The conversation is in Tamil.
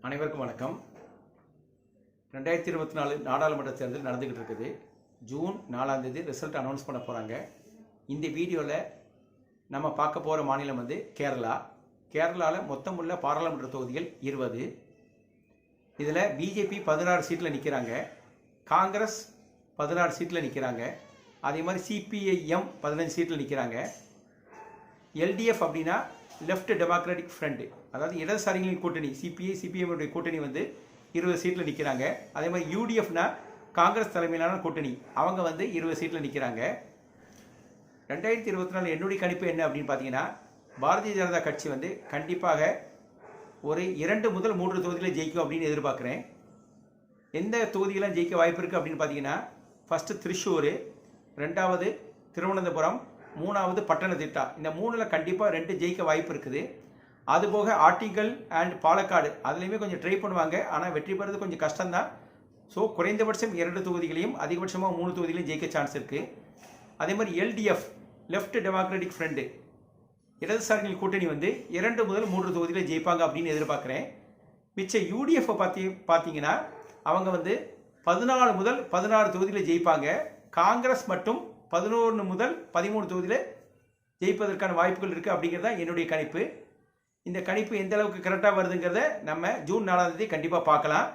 அனைவருக்கும் வணக்கம். 2024 நாடாளுமன்ற தேர்தல் நடந்துக்கிட்டு இருக்குது. ஜூன் 4ஆம் தேதி ரிசல்ட் அனௌன்ஸ் பண்ண போகிறாங்க. இந்த வீடியோவில் நம்ம பார்க்க போகிற மாநிலம் வந்து கேரளா. கேரளாவில் மொத்தம் உள்ள பாராளுமன்ற தொகுதிகள் 20. இதில் பிஜேபி 16 சீட்டில் நிற்கிறாங்க, காங்கிரஸ் 16 சீட்டில் நிற்கிறாங்க, அதே மாதிரி சிபிஐஎம் 15 சீட்டில் நிற்கிறாங்க. எல்டிஎஃப் அப்படின்னா லெஃப்ட் டெமோக்ராட்டிக் ஃப்ரண்ட், அதாவது இடதுசாரிகளின் கூட்டணி, சிபிஎம் கூட்டணி வந்து 20 சீட்டில் நிற்கிறாங்க. அதே மாதிரி யூடிஎஃப்னா காங்கிரஸ் தலைமையிலான கூட்டணி, அவங்க வந்து 20 சீட்டில் நிற்கிறாங்க. 2024 என்னுடைய கணிப்பு என்ன அப்படின்னு பார்த்தீங்கன்னா, பாரதிய ஜனதா கட்சி வந்து கண்டிப்பாக ஒரு 2 முதல் 3 தொகுதியில் ஜெயிக்கும் அப்படின்னு எதிர்பார்க்குறேன். எந்த தொகுதிகளாம் ஜெயிக்க வாய்ப்பு இருக்குது அப்படின்னு பார்த்தீங்கன்னா, ஃபஸ்ட்டு திரிசூர், 2வது திருவனந்தபுரம், 3வது பட்டணத்திட்டா. இந்த 3ல் கண்டிப்பாக 2 ஜெயிக்க வாய்ப்பு இருக்குது. அதுபோக ஆட்டிங்கல் அண்ட் பாலக்காடு, அதுலேயுமே கொஞ்சம் ட்ரை பண்ணுவாங்க, ஆனால் வெற்றி பெறது கொஞ்சம் கஷ்டம்தான். ஸோ குறைந்தபட்சம் 2 தொகுதிகளையும் அதிகபட்சமாக 3 தொகுதிகளையும் ஜெயிக்க சான்ஸ் இருக்குது. அதே மாதிரி எல்டிஎஃப் லெஃப்ட் டெமோக்ராட்டிக் ஃப்ரண்ட், இடதுசாரிகள் கூட்டணி வந்து 2 முதல் 3 தொகுதிகளை ஜெயிப்பாங்க அப்படின்னு எதிர்பார்க்குறேன். மிச்ச யூடிஎஃப் பார்த்தீங்கன்னா அவங்க வந்து 14 முதல் 16 தொகுதிகளை ஜெயிப்பாங்க. காங்கிரஸ் மட்டும் 11 முதல் 13 தொகுதியில் ஜெயிப்பதற்கான வாய்ப்புகள் இருக்குது அப்படிங்கிறது தான் என்னுடைய கணிப்பு. இந்த கணிப்பு எந்த அளவுக்கு கரெக்டாக வருதுங்கிறத நம்ம ஜூன் 4ஆம் தேதி கண்டிப்பாக பார்க்கலாம்.